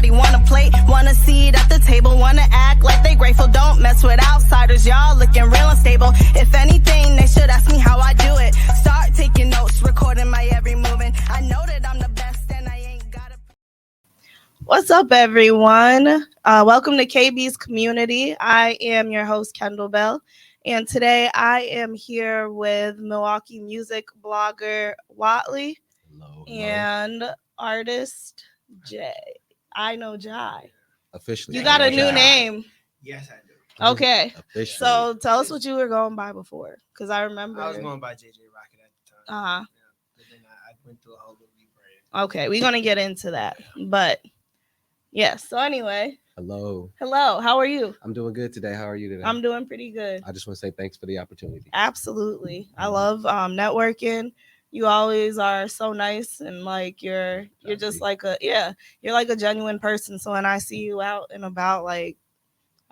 everybody want a plate, want a seat at the table, want to act like they grateful. Don't mess with outsiders, y'all looking real unstable. If anything, they should ask me how I do it. Start taking notes, recording my every movement. I know that I'm the best and I ain't gotta. What's up, everyone? Welcome to KB's Community. I am your host, Kendall Bell. And today I am here with Milwaukee music blogger Watley. Hello. And artist Jay. I know Jai. Officially. You got a new name. Yes, I do. Okay. Officially. So tell us what you were going by before. Because I remember. I was going by JJ Rocket at the time. Uh-huh. Yeah, but then I went through a whole little rebrand. Okay. We're going to get into that. But, yeah. So anyway. Hello. How are you? I'm doing good today. How are you today? I'm doing pretty good. I just want to say thanks for the opportunity. Absolutely. I love networking. You always are so nice and like you're just like you're like a genuine person. So when I see you out and about, like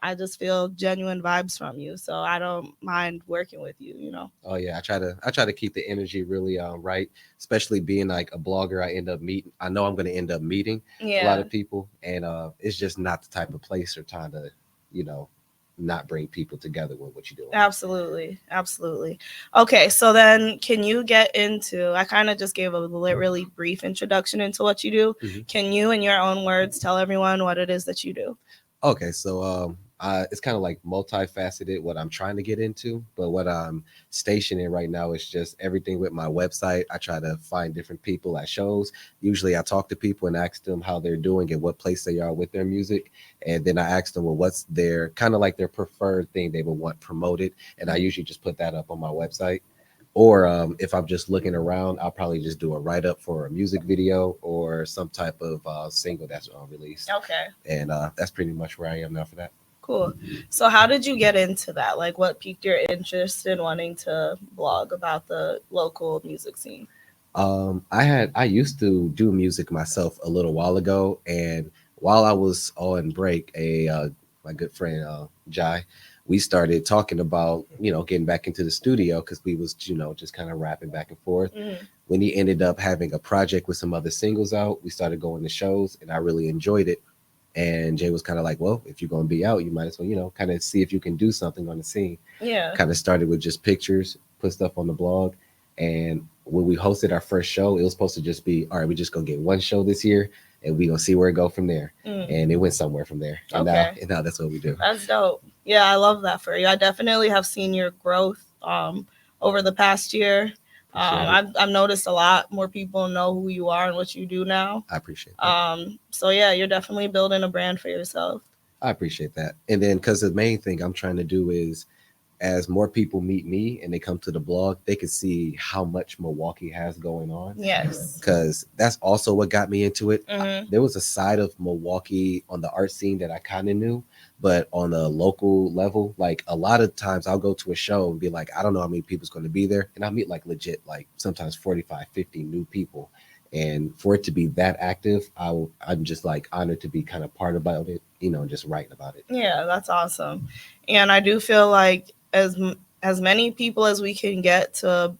I just feel genuine vibes from you. So I don't mind working with you, you know. Oh yeah, I try to keep the energy really right, especially being like a blogger. I know I'm going to end up meeting a lot of people, and it's just not the type of place or time to, not bring people together with what you're doing. Absolutely. Okay, so then can you get into, I kind of just gave a really brief introduction into what you do. Mm-hmm. Can you, in your own words, tell everyone what it is that you do? Okay, so it's kind of like multifaceted what I'm trying to get into, but what I'm stationed in right now is just everything with my website. I try to find different people at shows. Usually I talk to people and ask them how they're doing and what place they are with their music. And then I ask them, well, what's their kind of like their preferred thing they would want promoted. And I usually just put that up on my website. Or if I'm just looking around, I'll probably just do a write-up for a music video or some type of single that's released. Okay. And that's pretty much where I am now for that. Cool. So how did you get into that? Like what piqued your interest in wanting to blog about the local music scene? I used to do music myself a little while ago. And while I was on break, my good friend, Jai, we started talking about, getting back into the studio because we was, just kind of rapping back and forth. Mm-hmm. When he ended up having a project with some other singles out, we started going to shows and I really enjoyed it. And Jay was kind of like, well, if you're going to be out, you might as well, kind of see if you can do something on the scene. Yeah. Kind of started with just pictures, put stuff on the blog. And when we hosted our first show, it was supposed to just be, all right, we're just going to get one show this year and we're going to see where it go from there. And it went somewhere from there. And now that's what we do. That's dope. Yeah, I love that for you. I definitely have seen your growth over the past year. I've noticed a lot more people know who you are and what you do now. I appreciate that. So yeah, you're definitely building a brand for yourself. I appreciate that. And then because the main thing I'm trying to do is as more people meet me and they come to the blog, they can see how much Milwaukee has going on. Yes. Because that's also what got me into it. Mm-hmm. There was a side of Milwaukee on the art scene that I kind of knew, but on a local level, like a lot of times I'll go to a show and be like, I don't know how many people's going to be there. And I meet like legit, like sometimes 45, 50 new people. And for it to be that active, I'm just like honored to be kind of part about it, just writing about it. Yeah, that's awesome. And I do feel like as many people as we can get to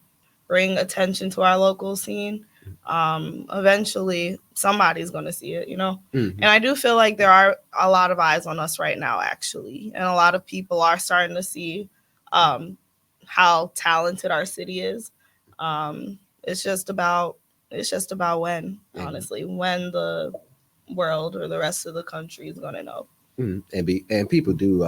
bring attention to our local scene, eventually somebody's going to see it, Mm-hmm. And I do feel like there are a lot of eyes on us right now, actually. And a lot of people are starting to see how talented our city is. It's just about when, honestly, when the world or the rest of the country is going to know. Mm-hmm. And people do,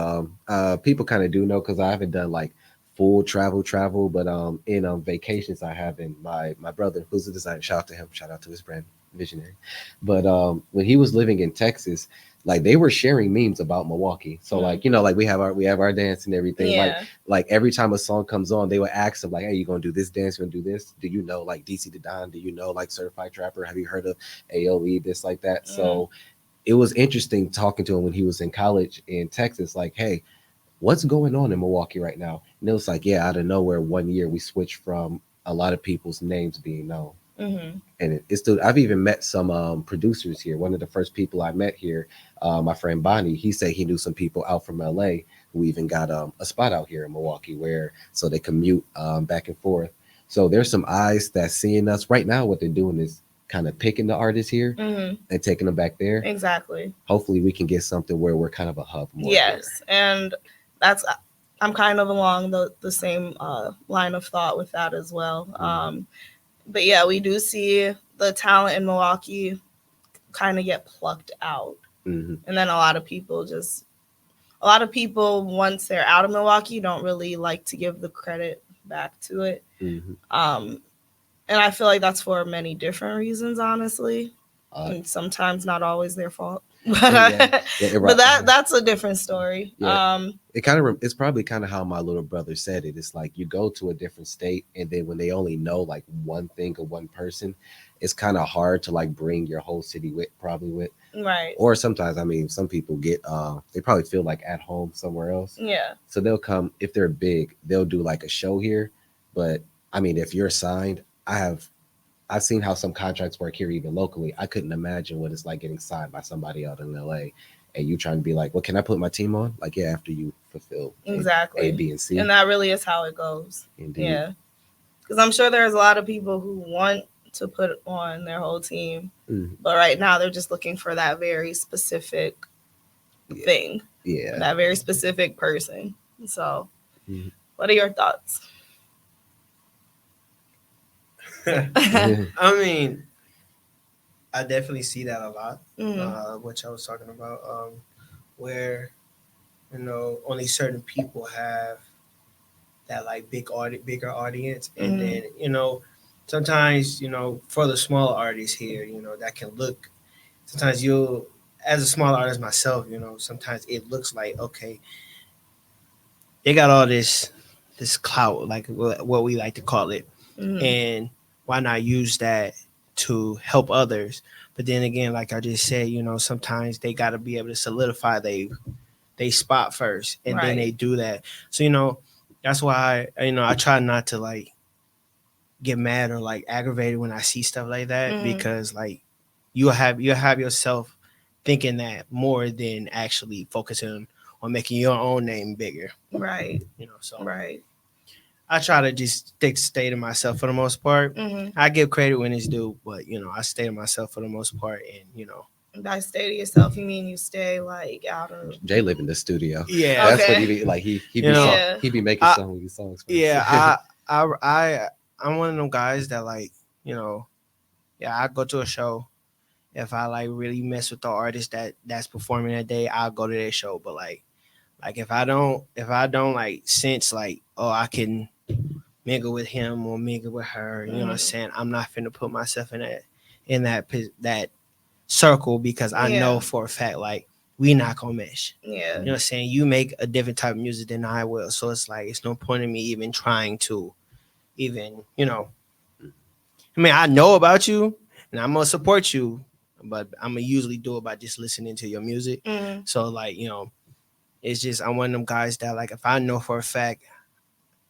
people kind of do know because I haven't done like full travel, but in vacations I have. And my brother, who's a designer, shout out to him, shout out to his brand Visionary. But when he was living in Texas, like they were sharing memes about Milwaukee. So like, like we have our dance and everything. Yeah. Like every time a song comes on, they would ask them like, hey, you gonna do this dance? You gonna do this? Do you know like DC the Don? Do you know like Certified Trapper? Have you heard of AOE? This like that. So it was interesting talking to him when he was in college in Texas, like, hey, what's going on in Milwaukee right now? And it was like, yeah, out of nowhere, one year we switched from a lot of people's names being known. Mm-hmm. And it's still, I've even met some producers here. One of the first people I met here, my friend Bonnie, he said he knew some people out from LA who even got a spot out here in Milwaukee so they commute back and forth. So there's some eyes that's seeing us right now. What they're doing is kind of picking the artists here and taking them back there. Exactly. Hopefully we can get something where we're kind of a hub more. Yes, and that's I'm kind of along the same line of thought with that as well. But yeah, we do see the talent in Milwaukee kind of get plucked out, and then a lot of people once they're out of Milwaukee don't really like to give the credit back to it. And I feel like that's for many different reasons, honestly. And sometimes not always their fault. But that's a different story. Yeah. It's probably kind of how my little brother said it. It's like you go to a different state, and then when they only know like one thing or one person, it's kind of hard to like bring your whole city with. Right. Or sometimes, I mean, some people get they probably feel like at home somewhere else. Yeah. So they'll come, if they're big, they'll do like a show here. But I mean, if you're signed, I've seen how some contracts work here, even locally. I couldn't imagine what it's like getting signed by somebody out in LA, and you trying to be like, well, can I put my team on? Like, yeah, after you fulfill exactly A, B, and C. And that really is how it goes. Indeed. Yeah. Because I'm sure there's a lot of people who want to put on their whole team, but right now they're just looking for that very specific thing. Yeah. That very specific person. So, what are your thoughts? I mean, I definitely see that a lot, which I was talking about, where, only certain people have that like bigger audience. And then, sometimes, for the smaller artists here, that can look, sometimes as a small artist myself, sometimes it looks like, okay, they got all this clout, like what we like to call it. And why not use that to help others? But then again, like I just said, sometimes they got to be able to solidify they spot first, and then they do that. So, that's why, I try not to like get mad or like aggravated when I see stuff like that, because like you have yourself thinking that more than actually focusing on making your own name bigger. Right. So. Right. I try to just stay to myself for the most part. I give credit when it's due, but I stay to myself for the most part, and By stay to yourself, you mean you stay like out of. Jay live in the studio. Yeah, that's what he be like. He be making some of these songs. Yeah, I'm one of them guys that like I go to a show. If I like really mess with the artist that's performing that day, I'll go to their show. But like if I don't like sense like, oh, I can mingle with him or mingle with her, you know what I'm saying? I'm not finna put myself in that circle, because I know for a fact like we not gonna mesh. Yeah. You know what I'm saying? You make a different type of music than I will. So it's like it's no point in me even trying to even, I mean, I know about you and I'm gonna support you, but I'm gonna usually do it by just listening to your music. So like, it's just I'm one of them guys that like if I know for a fact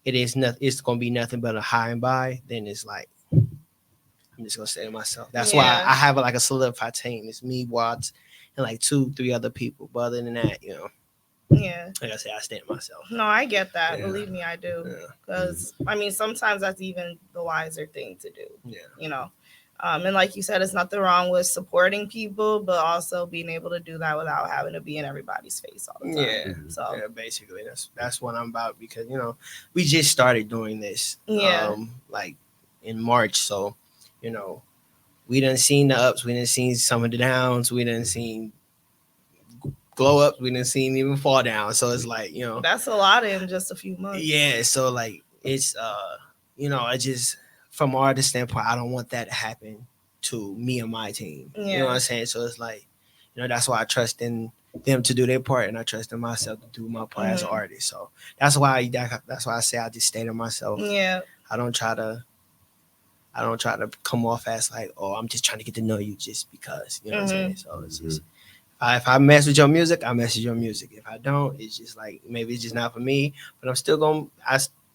it's gonna be nothing but a high and by, then it's like I'm just gonna stay to myself. That's why I have like a solidified team. It's me, Watts, and like 2-3 other people. But other than that, yeah, like I said, I stay to myself. No, I get that. Yeah. Believe me, I do. Because I mean, sometimes that's even the wiser thing to do. Yeah. And like you said, it's nothing wrong with supporting people, but also being able to do that without having to be in everybody's face all the time. Yeah. So basically, that's what I'm about, because we just started doing this. Like in March, so we done seen the ups, we done seen some of the downs, we done seen glow ups, we done seen even fall down. So it's like that's a lot in just a few months. Yeah. So like it's I just. From an artist standpoint, I don't want that to happen to me and my team. Yeah. You know what I'm saying? So it's like, that's why I trust in them to do their part, and I trust in myself to do my part as an artist. So that's why I say I just stay to myself. Yeah. I don't try to come off as like, oh, I'm just trying to get to know you just because. You know what I'm saying? So it's just if I mess with your music, I mess with your music. If I don't, it's just like maybe it's just not for me. But I'm still gonna.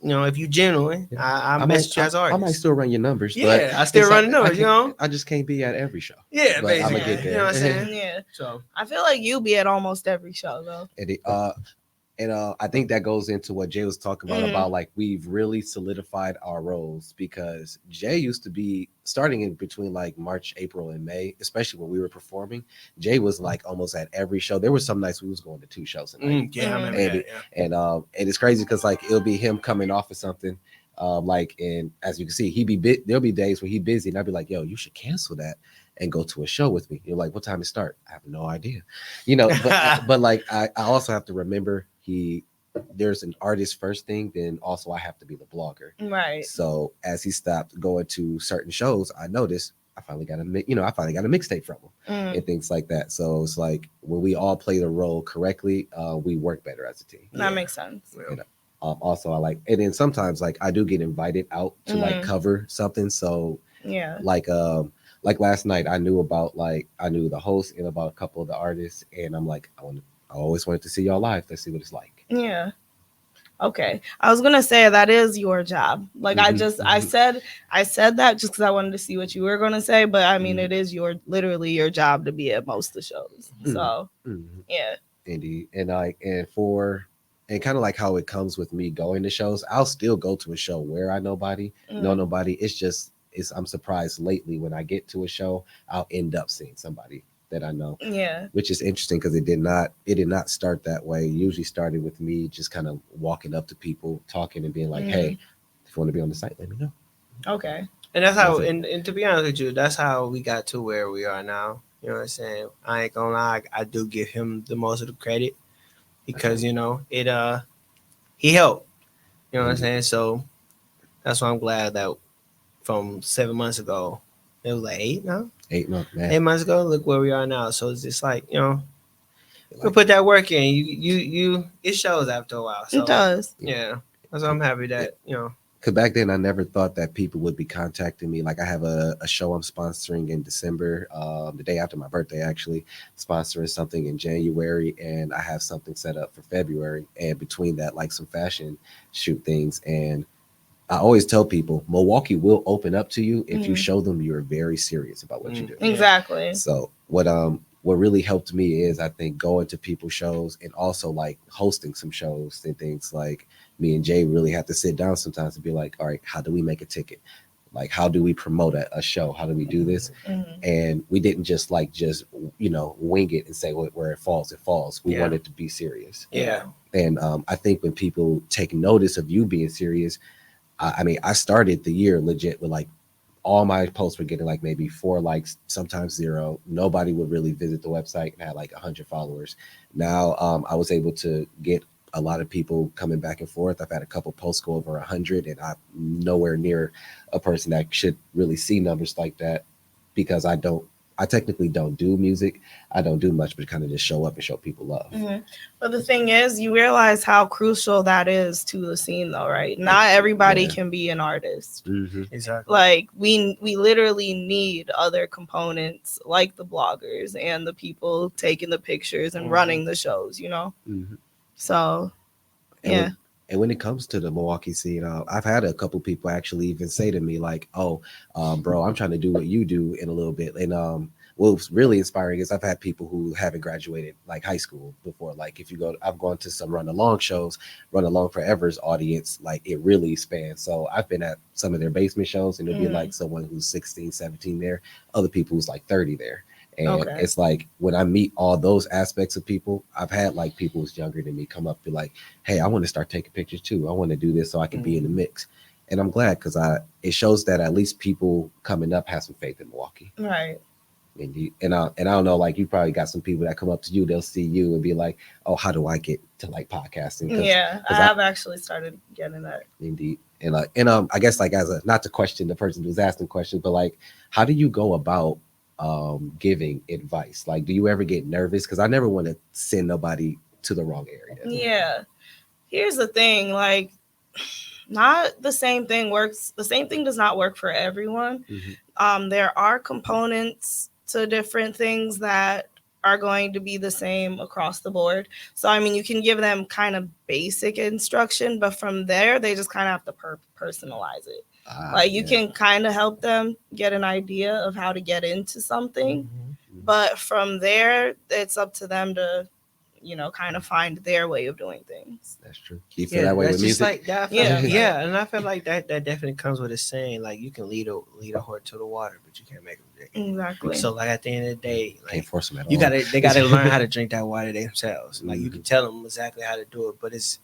If you genuine, I message you as artists. I might still run your numbers. Yeah, but I still run the numbers, I just can't be at every show. Yeah, but basically. I'm gonna get there. You know what I'm saying? Yeah. So I feel like you be at almost every show though. And I think that goes into what Jay was talking about like we've really solidified our roles because Jay used to be starting in between like March, April, and May, especially when we were performing. Jay was like almost at every show. There were some nights we was going to 2 shows a night. Yeah, I remember and that. and it's crazy because like it'll be him coming off of something. Like and as you can see, there'll be days where he busy, and I'll be like, "Yo, you should cancel that and go to a show with me." You're like, "What time it start?" I have no idea, but like I also have to remember there's an artist first thing, then also I have to be the blogger. Right. So as he stopped going to certain shows, I noticed I finally got a mixtape from him and things like that. So it's like when we all play the role correctly, we work better as a team. That makes sense. You know? Also, I like, and then sometimes like I do get invited out to like cover something. So yeah, like last night I knew the host and about a couple of the artists, and I'm like, I always wanted to see y'all live. Let's see what it's like. Yeah. Okay. I was gonna say that is your job. Like I said that just because I wanted to see what you were gonna say, but I mean it is literally your job to be at most of the shows. So yeah. Indeed. And and kind of like how it comes with me going to shows, I'll still go to a show where I know nobody. I'm surprised lately when I get to a show, I'll end up seeing somebody that I know. Yeah. Which is interesting because it did not start that way. It usually started with me just kind of walking up to people, talking and being like, "Hey, if you want to be on the site, let me know." Okay. And that's how and to be honest with you, that's how we got to where we are now. You know what I'm saying? I ain't gonna lie, I do give him the most of the credit because he helped. You know what I'm saying? So that's why I'm glad that from 7 months ago, it was like 8 now. 8 months, man. 8 months ago, look where we are now. So it's just like we put that work in. You it shows after a while. So, it does. Yeah, so I'm happy that Because back then I never thought that people would be contacting me. Like I have a show I'm sponsoring in December, the day after my birthday, actually sponsoring something in January, and I have something set up for February. And between that, like some fashion shoot things. And I always tell people Milwaukee will open up to you if you show them you're very serious about what you do. Exactly. So what really helped me is I think going to people's shows and also like hosting some shows and things. Like me and Jay really have to sit down sometimes and be like, all right, how do we make a ticket? Like, how do we promote a show? How do we do this? And we didn't just wing it and say where it falls. We wanted to be serious. Yeah. And I think when people take notice of you being serious, I mean, I started the year legit with like all my posts were getting like maybe 4 likes, sometimes 0. Nobody would really visit the website and had like 100 followers. Now I was able to get a lot of people coming back and forth. I've had a couple posts go over 100, and I'm nowhere near a person that should really see numbers like that because I technically don't do music. I don't do much, but kind of just show up and show people love. But the thing is, you realize how crucial that is to the scene, though, right? Not everybody can be an artist. Exactly. Like we literally need other components, like the bloggers and the people taking the pictures and running the shows. So, yeah. And when it comes to the Milwaukee scene, I've had a couple people actually even say to me like, "Oh, bro, I'm trying to do what you do in a little bit." And what's really inspiring is I've had people who haven't graduated like high school before. Like I've gone to some Run Along shows, Run Along Forever's audience, like it really spans. So I've been at some of their basement shows, and it'll be like someone who's 16, 17 there, other people who's like 30 there. And it's like when I meet all those aspects of people, I've had like people who's younger than me come up and be like, "Hey, I want to start taking pictures too. I want to do this so I can be in the mix." And I'm glad because it shows that at least people coming up have some faith in Milwaukee. Right. And I don't know, like you probably got some people that come up to you, they'll see you and be like, "Oh, how do I get to like podcasting?" I have actually started getting that. Indeed. And I guess like not to question the person who's asking questions, but like, how do you go about giving advice? Like, do you ever get nervous? Because I never want to send nobody to the wrong area. Yeah. Here's the thing, like not the same thing works. The same thing does not work for everyone. There are components to different things that are going to be the same across the board. So, I mean, you can give them kind of basic instruction, but from there, they just kind of have to personalize it. Like you can kind of help them get an idea of how to get into something, but from there, it's up to them to kind of find their way of doing things. That's true. Do you feel that way with just music? like that. Yeah. And I feel like that definitely comes with a saying like you can lead a horse to the water, but you can't make them drink. Exactly. So like at the end of the day, like Can't force them at they all. gotta learn how to drink that water themselves. Like you Mhm. can tell them exactly how to do it, but it's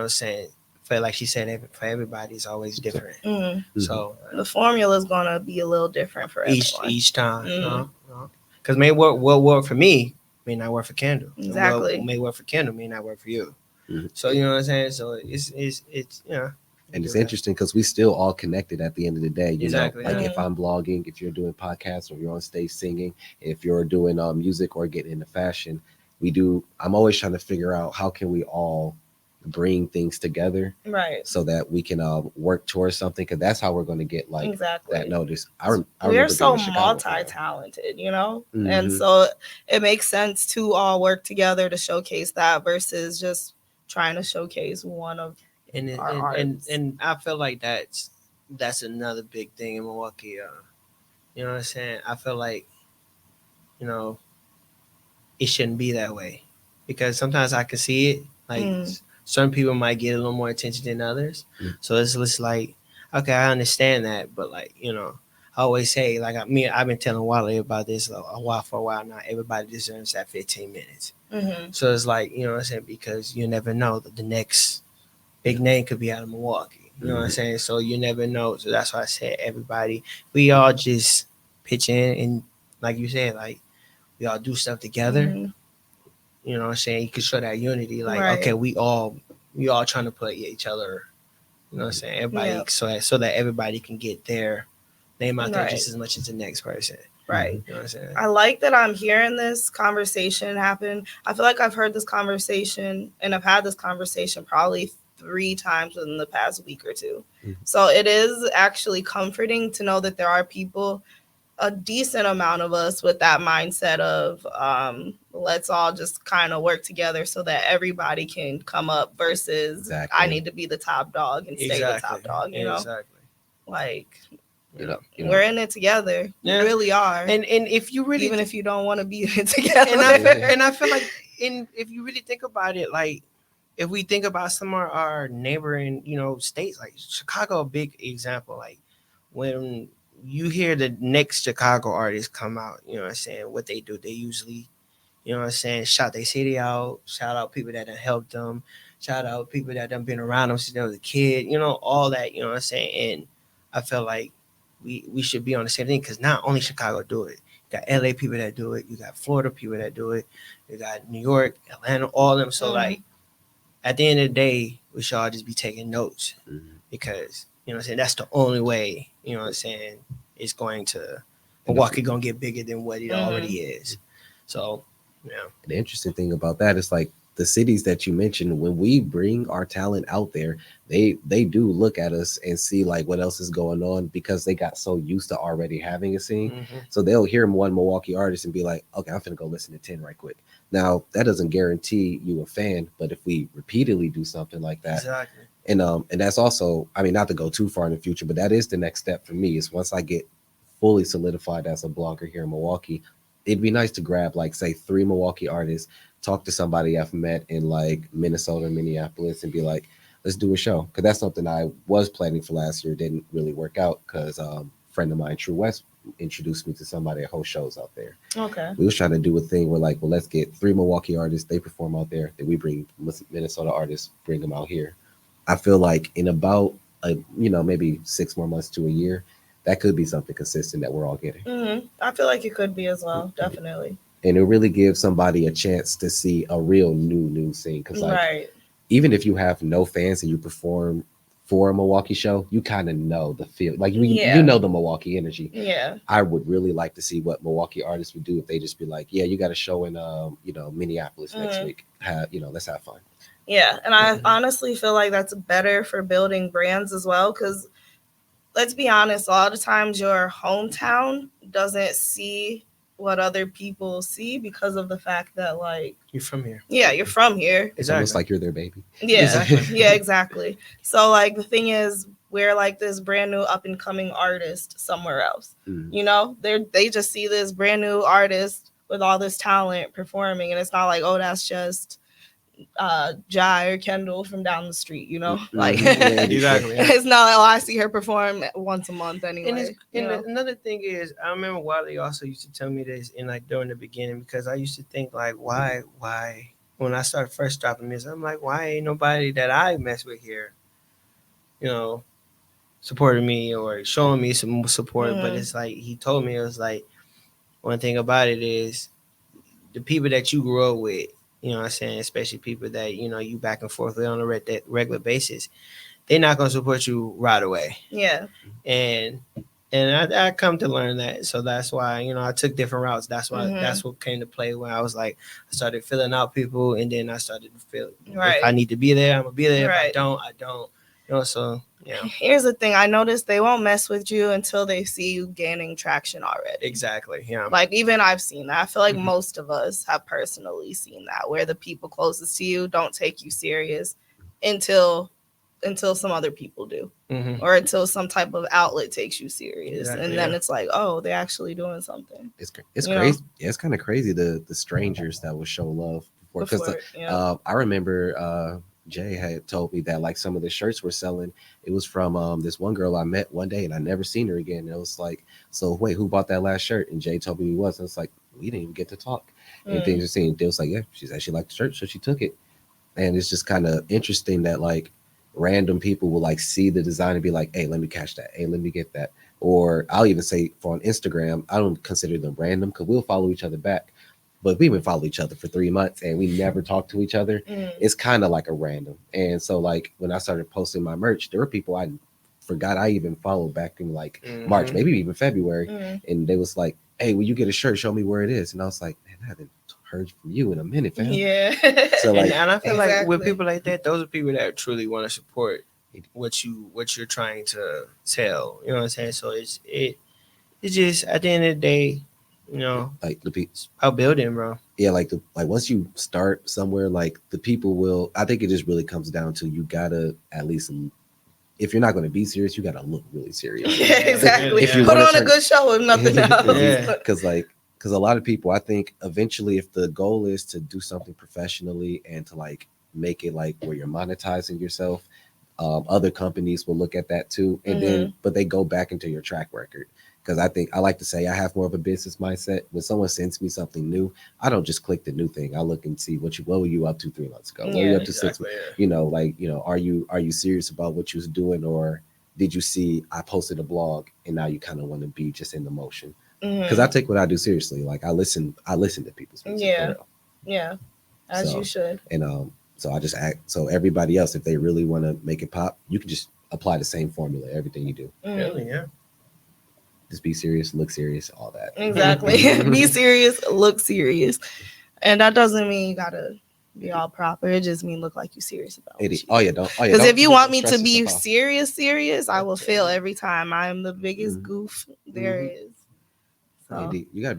saying for like she said, for everybody it's always different. Mm. So The formula is gonna be a little different for everyone. each time, Mm. because may what work for me may not work for Kendall. Exactly. And what may work for Kendall may not work for you. Mhm. So you know what I'm saying. So it's And it's interesting because we still all connected at the end of the day. Exactly, Like yeah. if I'm blogging, if you're doing podcasts, or you're on stage singing, if you're doing music or getting into fashion, I'm always trying to figure out how can we all bring things together, Right. so that we can work towards something. Because that's how we're going to get like Exactly. that notice. I We're remember so being in Chicago. multi-talented, and Mhm. so it makes sense to all work together to showcase that versus just trying to showcase one of our artists. and I feel like that's another big thing in Milwaukee. You know what I'm saying? I feel like you know it shouldn't be that way because sometimes I can see it like certain people might get a little more attention than others. So it's just like okay, I understand that, but like I always say like I've been telling Watley about this for a while now. Everybody deserves that 15 minutes. Mm-hmm. So it's like you know what I'm saying because you never know that the next big name could be out of Milwaukee. You know what I'm saying? So you never know. So that's why I said everybody, we all just pitch in and like you said, like we all do stuff together. Mm-hmm. You know what I'm saying? You can show that unity. Like, Right. okay, we all trying to put each other, you know what I'm saying? Everybody Yep. so that everybody can get their name out there Right. just as much as the next person. Right. You know what I'm saying? I like that I'm hearing this conversation happen. I feel like I've heard this conversation and I've had this conversation probably 3 times within the past week or two. So it is actually comforting to know that there are people, a decent amount of us, with that mindset of let's all just kind of work together so that everybody can come up versus Exactly. I need to be the top dog and stay the top dog, Exactly. Like You we're in it together. Yeah. We really are. And if you really even if you don't want to be in it together. and I feel like if you really think about it, like if we think about some of our neighboring, states, like Chicago, a big example. Like when you hear the next Chicago artists come out, you know what I'm saying, what they do, they usually, you know what I'm saying, shout their city out, shout out people that have helped them, shout out people that have been around them since they was a kid, all that, you know what I'm saying. And I feel like we should be on the same thing because not only Chicago do it. You got LA people that do it, you got Florida people that do it, you got New York, Atlanta, all of them. So like at the end of the day, we should all just be taking notes because you know what I'm saying, that's the only way, you know what I'm saying, it's going to Milwaukee gonna get bigger than what it already is. So the interesting thing about that is like the cities that you mentioned, when we bring our talent out there, they do look at us and see like what else is going on because they got so used to already having a scene. So they'll hear one Milwaukee artist and be like, okay, I'm finna go listen to 10 right quick. Now that doesn't guarantee you a fan, but if we repeatedly do something like that, exactly. And that's also, I mean, not to go too far in the future, but that is the next step for me. Is once I get fully solidified as a blogger here in Milwaukee, it'd be nice to grab like say 3 Milwaukee artists, talk to somebody I've met in like Minnesota, Minneapolis, and be like, let's do a show. Because that's something I was planning for last year, didn't really work out because a friend of mine, True West, introduced me to somebody that hosts shows out there. Okay. We was trying to do a thing where like, well, let's get 3 Milwaukee artists, they perform out there, then we bring Minnesota artists, bring them out here. I feel like in about maybe 6 more months to a year, that could be something consistent that we're all getting. I feel like it could be as well, definitely. And it really gives somebody a chance to see a real new scene. Because like, even if you have no fans and you perform for a Milwaukee show, you kind of know the feel. Like you know the Milwaukee energy. Yeah. I would really like to see what Milwaukee artists would do if they just be like, yeah, you got a show in Minneapolis next week. Let's have fun. Yeah, and I honestly feel like that's better for building brands as well because let's be honest, a lot of times your hometown doesn't see what other people see because of the fact that like you're from here. Yeah, you're from here. It's almost like you're their baby. Yeah, exactly. Yeah, exactly. So like the thing is, we're like this brand new up and coming artist somewhere else. They just see this brand new artist with all this talent performing, and it's not like, oh, that's just Jai or Kendall from down the street, you know, like Exactly. Yeah. it's not like, oh, I see her perform once a month anyway. And another thing is, I remember Watley also used to tell me this in like during the beginning, because I used to think like, why when I started first dropping music, I'm like, why ain't nobody that I mess with here, you know, supporting me or showing me some support? But it's like he told me, it was like, one thing about it is the people that you grew up with, you know what I'm saying, especially people that, you know, you back and forth with on a regular basis, they're not going to support you right away. Yeah. And I come to learn that. So that's why, you know, I took different routes. That's why that's what came to play when I was like, I started filling out people, and then I started to feel, if I need to be there, I'm going to be there. If I don't, I don't. You know, so, yeah. Here's the thing. I noticed they won't mess with you until they see you gaining traction already. Exactly, yeah. Like, even I've seen that. I feel like most of us have personally seen that, where the people closest to you don't take you serious until some other people do, or until some type of outlet takes you serious. Exactly, and then it's like, oh, they're actually doing something. It's crazy. Yeah, it's kind of crazy, the strangers that will show love before. Because I remember Jay had told me that like some of the shirts were selling. It was from this one girl I met one day, and I never seen her again. And it was like, so wait, who bought that last shirt? And Jay told me he was. And it's like, we didn't even get to talk. And things are saying, they was like, yeah, she said she liked the shirt, so she took it. And it's just kind of interesting that like random people will like see the design and be like, hey, let me catch that. Hey, let me get that. Or I'll even say for on Instagram, I don't consider them random because we'll follow each other back. But we've been following each other for 3 months and we never talk to each other. It's kind of like a random. And so like when I started posting my merch, there were people I forgot I even followed back in like March, maybe even February. And they was like, hey, will you get a shirt? Show me where it is. And I was like, man, I haven't heard from you in a minute, fam. Yeah. So like, and I feel like with people like that, those are people that truly want to support what you're trying to tell. You know what I'm saying? So it's just at the end of the day, you know, like the people about building, bro. Yeah, like once you start somewhere, like the people will. I think it just really comes down to you gotta at least. If you're not going to be serious, you got to look really serious. Yeah, exactly. If you put on a good show, if nothing else. Because a lot of people, I think, eventually, if the goal is to do something professionally and to like make it like where you're monetizing yourself, other companies will look at that too, and then but they go back into your track record. Because I think I like to say I have more of a business mindset. When someone sends me something new, I don't just click the new thing. I look and see what were you up to 3 months ago? What were you up to 6 months? You know, like, you know, are you serious about what you was doing, or did you see I posted a blog and now you kind of want to be just in the motion? Because I take what I do seriously. Like I listen to people's music. Yeah, as you should. And so I just act. So everybody else, if they really want to make it pop, you can just apply the same formula everything you do. Really, yeah. Just be serious, look serious, all that. Exactly. Be serious, look serious. And that doesn't mean you gotta be all proper. It just means look like you serious about it. Because if you want me to be serious, I will fail every time. I am the biggest goof there is. So. You gotta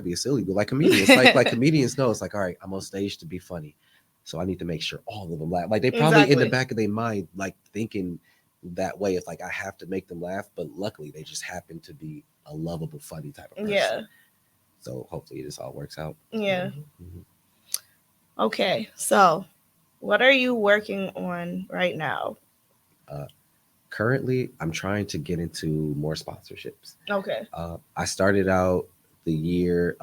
be a silly, but like comedians, like comedians know it's like, all right, I'm on stage to be funny, so I need to make sure all of them laugh. Like they probably in the back of their mind, like thinking that way. It's like I have to make them laugh, but luckily they just happen to be a lovable, funny type of person. Yeah. So hopefully this all works out. Yeah. Okay, so what are you working on right now? Currently, I'm trying to get into more sponsorships. Okay. I started out the year,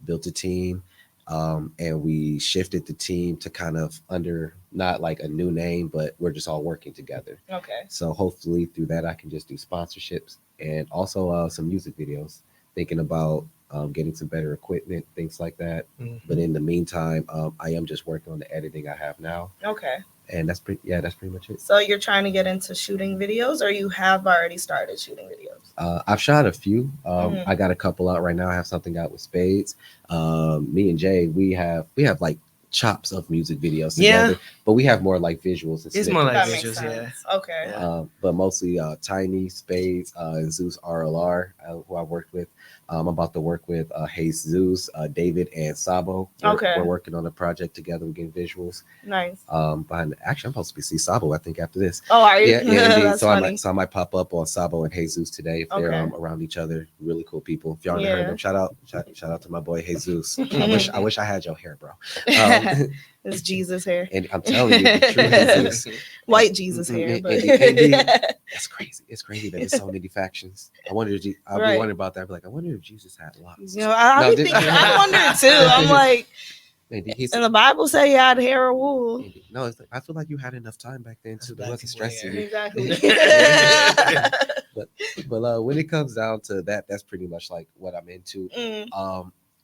built a team, and we shifted the team to kind of under not like a new name, but we're just all working together. Okay. So hopefully through that, I can just do sponsorships and also some music videos, thinking about getting some better equipment, things like that. But in the meantime, I am just working on the editing I have now. Okay. And that's pretty much it. So you're trying to get into shooting videos, or you have already started shooting videos? I've shot a few. I got a couple out right now. I have something out with Spades. Me and Jay, we have like chops of music videos together, but we have more like visuals. It's more like visuals, yeah. Okay. But mostly Tiny, Spades, and Zeus RLR, who I worked with. I'm about to work with Jesus, David, and Sabo. We're working on a project together. We're getting visuals. Nice. Actually, I'm supposed to see Sabo, I think, after this. Oh, are you? Yeah, indeed. That's funny. I might pop up on Sabo and Jesus today if they're around each other. Really cool people. If y'all haven't heard them, shout out to my boy Jesus. I wish I had your hair, bro. It's Jesus hair. And I'm telling you, the true Jesus. White Jesus hair. That's crazy. It's crazy that there's so many factions. I'll be wondering about that. I'll be like, I wonder if Jesus had lots. I wonder too. I'm like, and the Bible say you had hair or wool. No, it's like, I feel like you had enough time back then too. That wasn't stressing you. Exactly. but when it comes down to that, that's pretty much like what I'm into.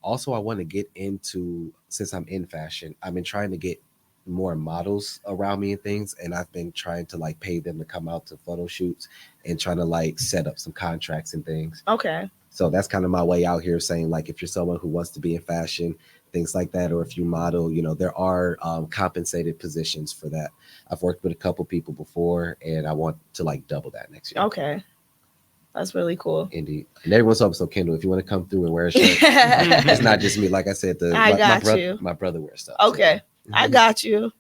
Also, I want to get into, since I'm in fashion, I've been trying to get more models around me and things, and I've been trying to like pay them to come out to photo shoots and trying to like set up some contracts and things. Okay. So that's kind of my way out here, saying like, if you're someone who wants to be in fashion, things like that, or if you model, there are compensated positions for that. I've worked with a couple people before, and I want to like double that next year. Okay. That's really cool. Indeed. And everyone's up. So Kendall, if you want to come through and wear a shirt, it's not just me. Like I said, my brother wears stuff. Okay. So. I got you.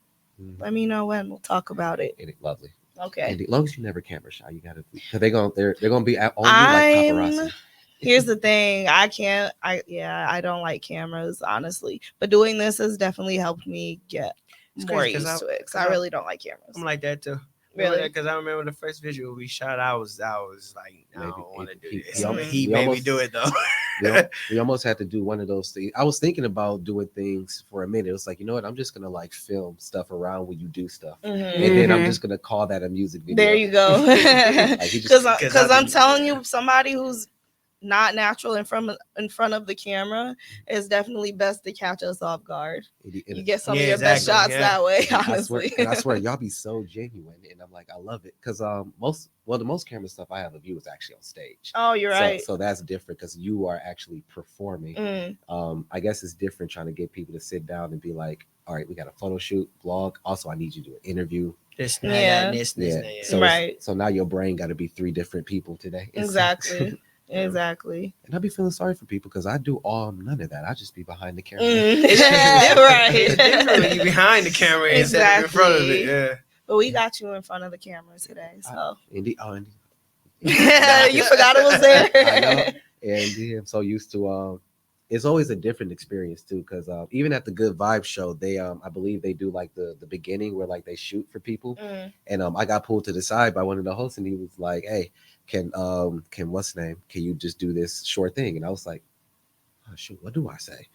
Let me know when. We'll talk about it. Lovely. Okay. And as long as you never camera shy, you gotta, because they're gonna be on you like paparazzi. Here's the thing. I don't like cameras, honestly. But doing this has definitely helped me get more used to it. Because I really don't like cameras. I'm like that too. Really? Because I remember the first visual we shot, I was like, I don't want to do this. He made me do it though. We almost had to do one of those things. I was thinking about doing things for a minute. It was like, you know what? I'm just gonna like film stuff around when you do stuff, and then I'm just gonna call that a music video. There you go. Because I'm telling you, somebody who's not natural in front of the camera is definitely best to catch us off guard. You get some of your best shots that way, honestly. I swear, y'all be so genuine, and I'm like, I love it, because the most camera stuff I have of you is actually on stage. Oh, you're right. So that's different because you are actually performing. I guess it's different trying to get people to sit down and be like, all right, we got a photo shoot, vlog. Also, I need you to do an interview. This. So, right. So now your brain got to be 3 different people today. Exactly. Exactly. And I'll be feeling sorry for people because I do none of that. I just be behind the camera. Right. It's different when you behind the camera instead of in front of it. Yeah. But we got you in front of the camera today. So indeed. You forgot it was there. I know. And I'm so used to it's always a different experience too, because even at the Good Vibes show, they I believe they do like the beginning where like they shoot for people. And I got pulled to the side by one of the hosts, and he was like, hey, can what's the name? Can you just do this short thing? And I was like, oh, shoot, what do I say?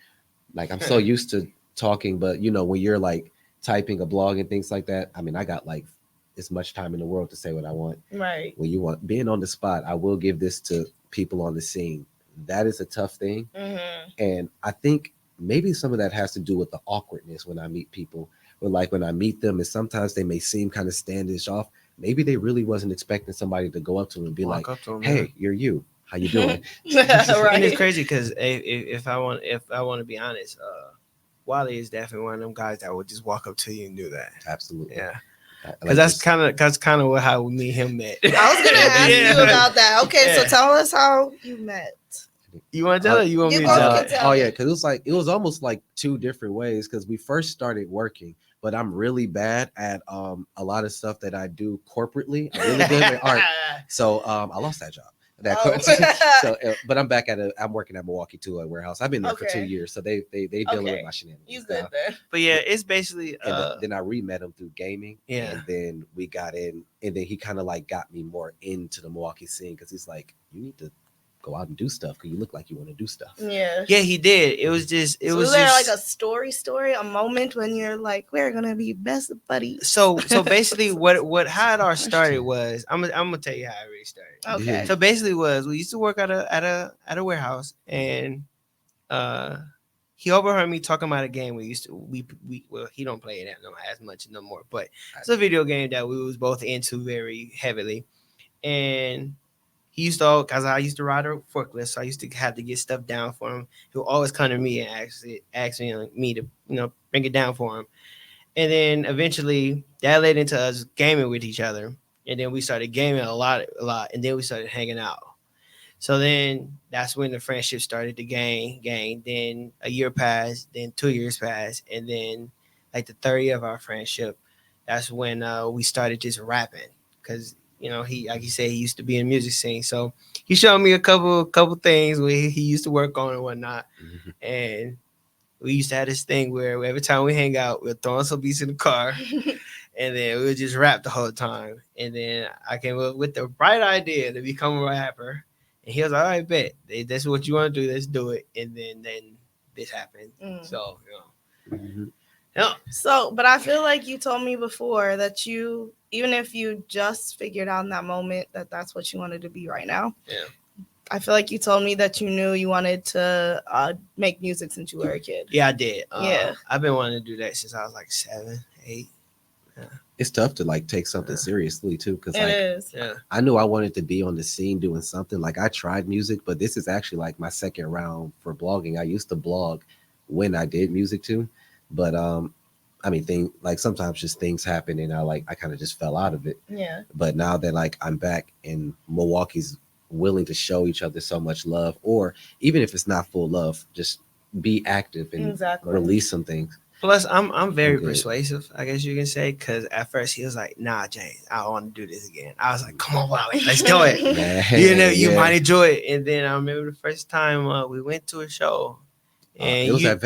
Like, I'm so used to talking, but when you're like typing a blog and things like that, I mean, I got like as much time in the world to say what I want. Right. When you want being on the spot, I will give this to people on the scene. That is a tough thing. And I think maybe some of that has to do with the awkwardness when I meet people. Or like when I meet them, and sometimes they may seem kind of standish off. Maybe they really wasn't expecting somebody to go up to them and be like, "Hey, you're you. How you doing?" Right. And it's crazy because if I want to be honest, Watley is definitely one of them guys that would just walk up to you and do that. Absolutely. Yeah. Because that's kind of how me and him met. I was gonna ask you about that. Okay, so tell us how you met. You want to tell it? You want me to tell it? Oh yeah, because it was almost like 2 different ways. Because we first started working, but I'm really bad at a lot of stuff that I do corporately. I'm really good at art, so I lost that job. But I'm back I'm working at Milwaukee Tool Warehouse. I've been there for 2 years, so they dealing with my shenanigans. You good there? But yeah, it's basically. Then I re-met him through gaming. Yeah. And then we got in, and then he kind of like got me more into the Milwaukee scene because he's like, you need to go out and do stuff because you look like you want to do stuff. Yeah. Yeah, he did. It was just. Was there like a story, a moment when you're like, we're gonna be best buddies? So basically, how it all started was I'm gonna tell you how it really started. Okay. So basically, we used to work at a warehouse, and he overheard me talking about a game we he don't play it as much no more, but it's a video game that we was both into very heavily, and he used to, because I used to ride a forklift, so I used to have to get stuff down for him. He would always come to me and ask me to bring it down for him. And then eventually that led into us gaming with each other. And then we started gaming a lot, and then we started hanging out. So then that's when the friendship started to gain. Then a year passed, then 2 years passed, and then like the third year of our friendship, that's when we started just rapping. Cause he, like you said, he used to be in music scene, so he showed me a couple things where he used to work on and whatnot. And we used to have this thing where every time we hang out, we'll throw on some beats in the car, and then we would just rap the whole time. And then I came up with the bright idea to become a rapper. And he was like, all right, bet. That's what you want to do. Let's do it. And then this happened. So, yeah. So, but I feel like you told me before that you, even if you just figured out in that moment that that's what you wanted to be right now. Yeah. I feel like you told me that you knew you wanted to make music since you were a kid. Yeah, I did. Yeah. I've been wanting to do that since I was like 7, 8. Yeah. It's tough to like take something seriously too, because like is. Yeah. I knew I wanted to be on the scene doing something. Like I tried music, but this is actually like my second round for blogging. I used to blog when I did music too, but I mean, sometimes just things happen, and I kind of just fell out of it. Yeah. But now that like I'm back and Milwaukee's willing to show each other so much love, or even if it's not full love, just be active and release some things. Plus, I'm very persuasive, I guess you can say, because at first he was like, "Nah, James, I don't want to do this again." I was like, "Come on, Watley, let's do it." You might enjoy it. And then I remember the first time we went to a show, and it was that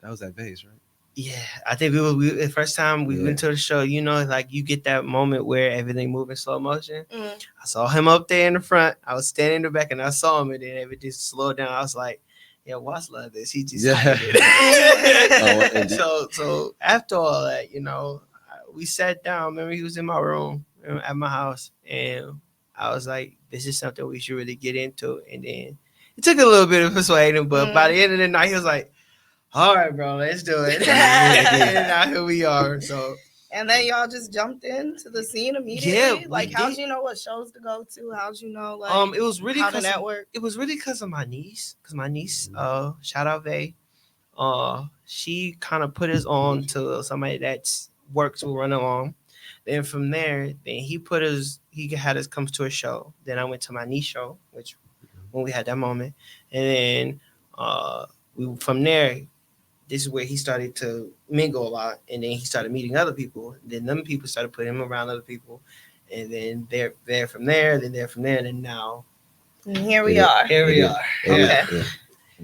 was at Vase, right? Yeah, I think the first time we went to the show, like you get that moment where everything moving slow motion. I saw him up there in the front. I was standing in the back, and I saw him, and then everything slowed down. I was like, yeah, Watts love this. He just so after all that, we sat down. Remember, he was in my room at my house, and I was like, this is something we should really get into. And then it took a little bit of persuading, but by the end of the night, he was like, all right, bro, let's do it. And now here we are. So. And then y'all just jumped into the scene immediately. Yeah, like how'd you know what shows to go to? How'd you know it was really how to network? It was really because of my niece. Because my niece, shout out Vay, she kind of put us on to somebody that's works will run along. Then from there, he had us come to a show. Then I went to my niece show, which when we had that moment, and then from there. This is where he started to mingle a lot, and then he started meeting other people. Then them people started putting him around other people, and then they're from there, then they're from there, and now here we are. Okay.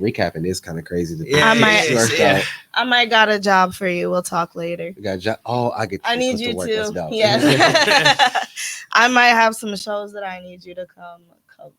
Recapping is kind of crazy. I might got a job for you. We'll talk later. You got a job? Oh, I need you to. Yes. I might have some shows that I need you to come cover.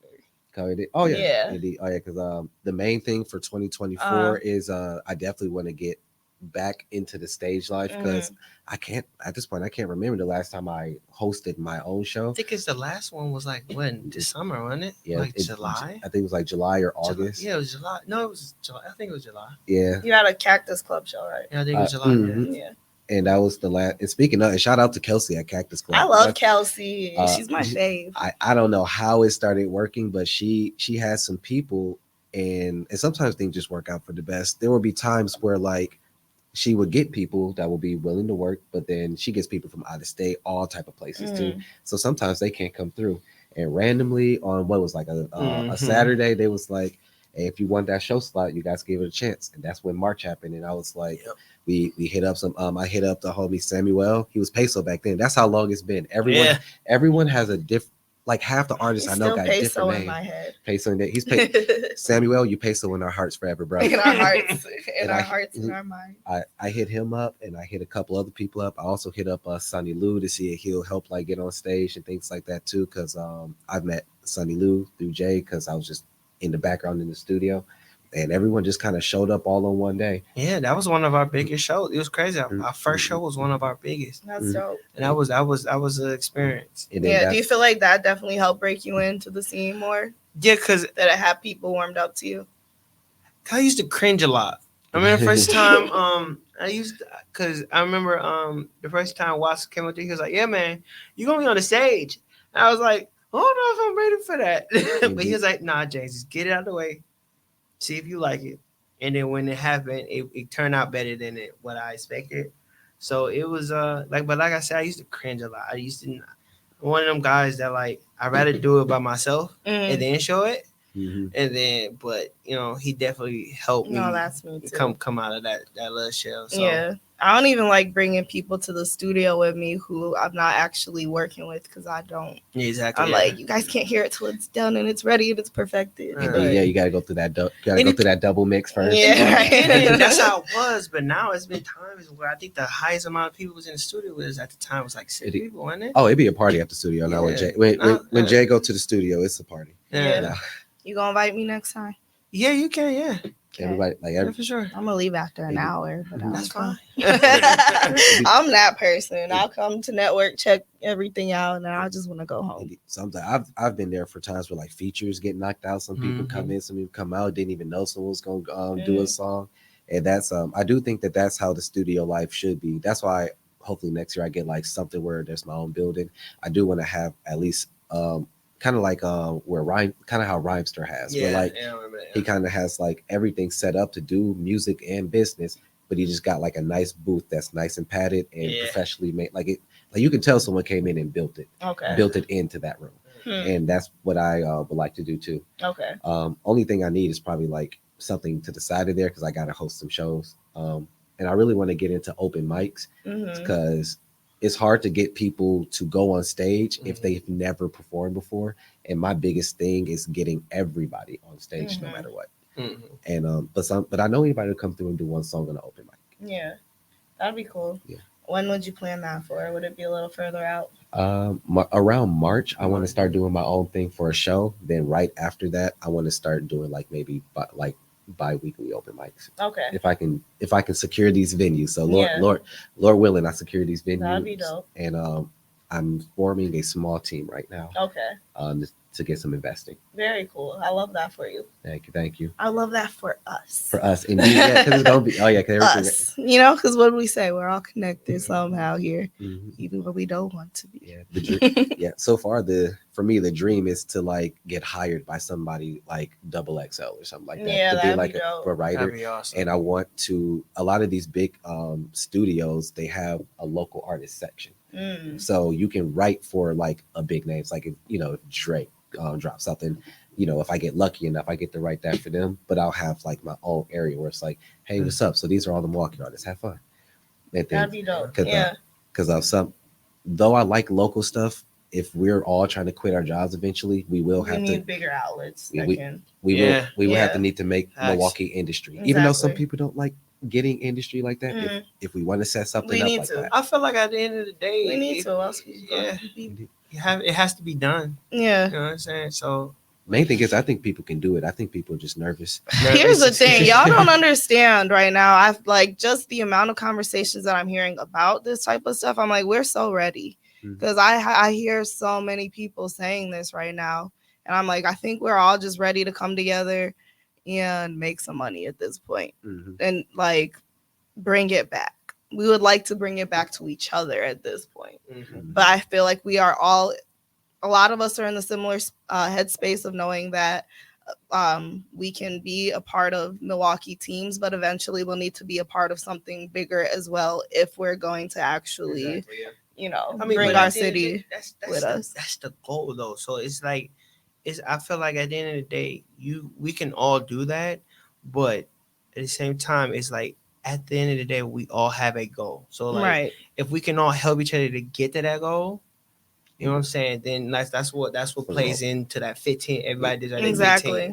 Oh yeah. Indeed. Oh yeah, because the main thing for 2024 is I definitely want to get back into the stage life, because I can't at this point. I can't remember the last time I hosted my own show. I think the last one was like when this summer, wasn't it? Yeah, July. I think it was like July or August. Yeah, it was July. No, it was July. I think it was July. Yeah. You had a Cactus Club show, right? Yeah, I think it was July. Yeah. And that was the last. And speaking of, and shout out to Kelsey at Cactus Club. I love Kelsey. She's my fave. I don't know how it started working, but she has some people, and sometimes things just work out for the best. There will be times where like she would get people that will be willing to work, but then she gets people from out of state, all type of places too. So sometimes they can't come through. And randomly on what was like a Saturday, they was like, hey, if you want that show slot, you guys give it a chance. And that's when March happened. And I was like, we hit up I hit up the homie Samuel. He was Peso back then. That's how long it's been. Everyone has a different, like half the artists I know got different names. In my head. Peso in there. He's Samuel, you Peso in our hearts forever, bro. In our hearts. In our hearts, in our minds. I hit him up, and I hit a couple other people up. I also hit up Sonny Lou to see if he'll help like get on stage and things like that too. Cause I've met Sonny Lou through Jay, because I was just in the background in the studio. And everyone just kind of showed up all on one day. Yeah, that was one of our biggest shows. It was crazy. Our first show was one of our biggest. That's dope. And that was an experience. Yeah. Do you feel like that definitely helped break you into the scene more? Yeah, because that it had people warmed up to you. I used to cringe a lot. I mean, the first time I remember the first time Watts came up to me, he was like, "Yeah, man, you gonna be on the stage." And I was like, "I don't know if I'm ready for that." But he was like, "Nah, James, just get it out of the way. See if you like it." And then when it happened, it turned out better than what I expected. So it was but like I said, I used to cringe a lot. one of them guys that like I'd rather do it by myself and then show it. Mm-hmm. And then, but you know, he definitely helped me. No, that's me too. Come out of that little shell. So. Yeah, I don't even like bringing people to the studio with me who I'm not actually working with because I don't. Yeah, exactly. I'm like, you guys can't hear it till it's done and it's ready and it's perfected. Yeah, you gotta go through that. Through that double mix first. Yeah, right. And that's how it was. But now it's been times where I think the highest amount of people was in the studio was at the time was like 6 people, wasn't it? Oh, it'd be a party at the studio. Now when Jay go to the studio, it's a party. Yeah. Now. You gonna invite me next time? Yeah, you can. Yeah. Everybody, for sure. I'm gonna leave after an hour, but that's fine. I'm that person. I'll come to network, check everything out, and then I just want to go home. Sometimes I've been there for times where like features get knocked out. Some people come in, some people come out. Didn't even know someone was gonna do a song, and that's I do think that that's how the studio life should be. That's why hopefully next year I get like something where there's my own building. I do want to have at least kind of like where how Rhymester has, where like he kind of has like everything set up to do music and business, but he just got like a nice booth that's nice and padded and professionally made. Like you can tell someone came in and built it into that room, and that's what I would like to do too. Okay. Only thing I need is probably like something to the side of there because I got to host some shows, and I really want to get into open mics because. It's hard to get people to go on stage if they've never performed before. And my biggest thing is getting everybody on stage no matter what. And but I know anybody will come through and do one song on an open mic. Yeah, that'd be cool. Yeah. When would you plan that for? Would it be a little further out? Around March, I want to start doing my own thing for a show. Then right after that, I want to start doing like maybe bi-weekly open mics. Okay. If I can secure these venues. So Lord willing, I secure these venues. That'd be dope. And I'm forming a small team right now. Okay. To get some investing. Very cool. I love that for you. Thank you. I love that for us. For us, indeed. Yeah, because it's gonna be. Oh yeah, us. You know, because what do we say? We're all connected somehow here, even when we don't want to be. Yeah. So far, for me, the dream is to like get hired by somebody like XXL or something like that. Yeah, to be like a writer. That'd be awesome. And I want to. A lot of these big studios, they have a local artist section, so you can write for like a big names, like if Drake drop something. If I get lucky enough, I get to write that for them, but I'll have like my own area where it's like, hey, what's up? So these are all the Milwaukee artists. Have fun. That'd be dope. Because though I like local stuff, if we're all trying to quit our jobs eventually, we will have to need bigger outlets. We will have to need to make Milwaukee industry. Even though some people don't like getting industry like that, if we want to set something up like that. I feel like at the end of the day, we need to. It has to be done. Yeah. You know what I'm saying? So main thing is I think people can do it. I think people are just nervous. Here's the thing. Y'all don't understand right now. I've like just the amount of conversations that I'm hearing about this type of stuff. I'm like, we're so ready. Because I hear so many people saying this right now. And I'm like, I think we're all just ready to come together and make some money at this point. And like bring it back. We would like to bring it back to each other at this point. But I feel like we are all, a lot of us are in the similar headspace of knowing that we can be a part of Milwaukee teams, but eventually we'll need to be a part of something bigger as well if we're going to actually, bring our city with us. That's the goal, though. So it's like, I feel like at the end of the day, we can all do that, but at the same time, it's like at the end of the day, we all have a goal. So like, if we can all help each other to get to that goal, you know what I'm saying? Then that's what plays into that 15. Everybody does that. Exactly.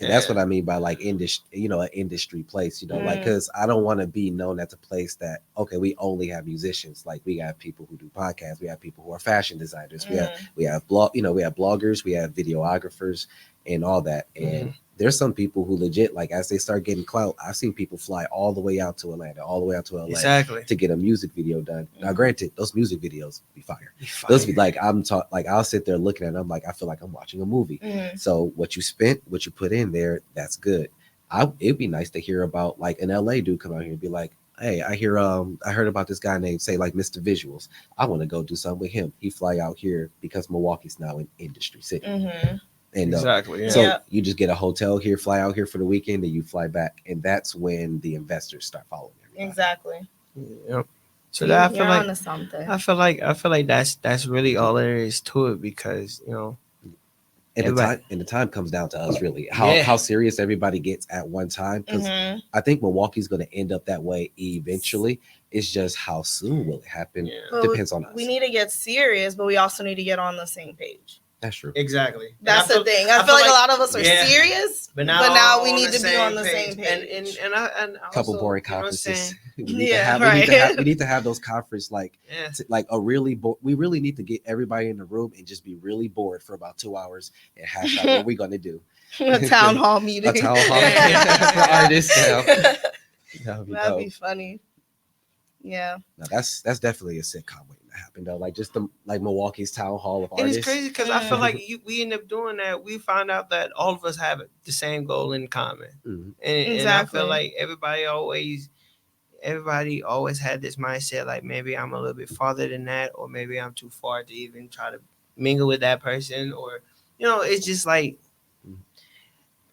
And that's what I mean by like industry, an industry place, like, because I don't want to be known as a place that, okay, we only have musicians. Like we have people who do podcasts. We have people who are fashion designers. We have bloggers, we have videographers and all that. And there's some people who legit, like as they start getting clout, I've seen people fly all the way out to Atlanta, all the way out to LA to get a music video done. Now, granted, those music videos be fire. Those be like, I'll sit there looking at them like I feel like I'm watching a movie. So what you spent, what you put in there, that's good. It'd be nice to hear about like an LA dude come out here and be like, hey, I heard about this guy named, say, like Mr. Visuals. I want to go do something with him. He fly out here because Milwaukee's now an industry city. And so you just get a hotel here, fly out here for the weekend, and you fly back, and that's when the investors start following everybody. Exactly. Yep. So that You're onto something. I feel like that's really all there is to it, because And everybody, the time comes down to us, really. Yeah. How serious everybody gets at one time. Because Mhm. I think Milwaukee's going to end up that way eventually. It's just how soon will it happen? Yeah. But Depends on us. We need to get serious, but we also need to get on the same page. That's true. Exactly. That's the thing. I feel like a lot of us are yeah, serious, but now now we on need the to be on the same And page. A couple also, boring you know what I'm conferences. saying? We need to have those conference Yeah. like a really we really need to get everybody in the room and just be really bored for about 2 hours and hash out what we're gonna do. A town hall meeting. A town hall for artists. That'd be funny. Yeah. No, that's definitely a sitcom waiting to happen though. Like just the like Milwaukee's town hall of And artists. it's crazy because I feel like we end up doing that. We find out that all of us have the same goal in common, Mhm. and I feel like everybody always had this mindset, like maybe I'm a little bit farther than that, or maybe I'm too far to even try to mingle with that person, or it's just like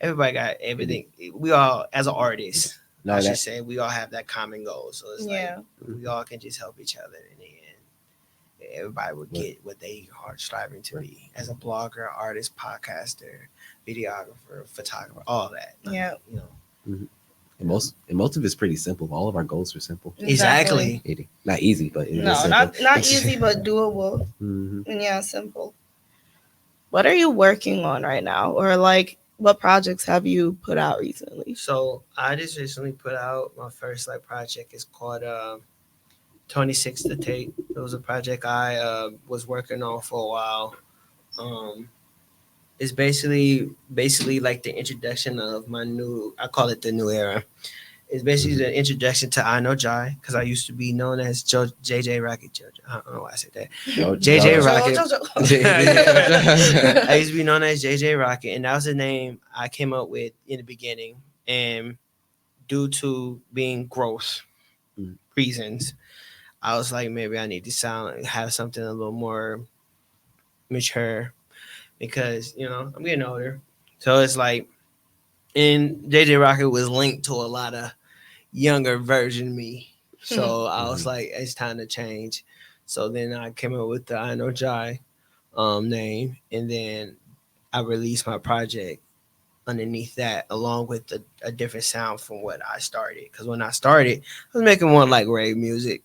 everybody got everything. We all, as an artist, I should say, we all have that common goal. So it's like we all can just help each other in the end. Everybody would get what they are striving to be as a blogger, artist, podcaster, videographer, photographer, all that. Yeah. And most of it's pretty simple. All of our goals are simple. Exactly. Not easy, but not easy, but doable. Mm-hmm. And yeah, simple. What are you working on right now, or like what projects have you put out recently? So I just recently put out my first project. It's called 26 to Tape. It was a project I was working on for a while. It's basically like the introduction of my I call it the new era. It's basically the introduction to I Know Jai, because I used to be known as JJ Rocket. I don't know why I said that. JJ Rocket. I used to be known as JJ Rocket, and that was the name I came up with in the beginning. And due to being growth reasons, I was like, maybe I need to have something a little more mature, because I'm getting older. So it's like, and JJ Rocket was linked to a lot of younger version me. So I was like, it's time to change. So then I came up with the I Know Jai name, and then I released my project underneath that, along with a different sound from what I started. Because when I started, I was making more like rave music,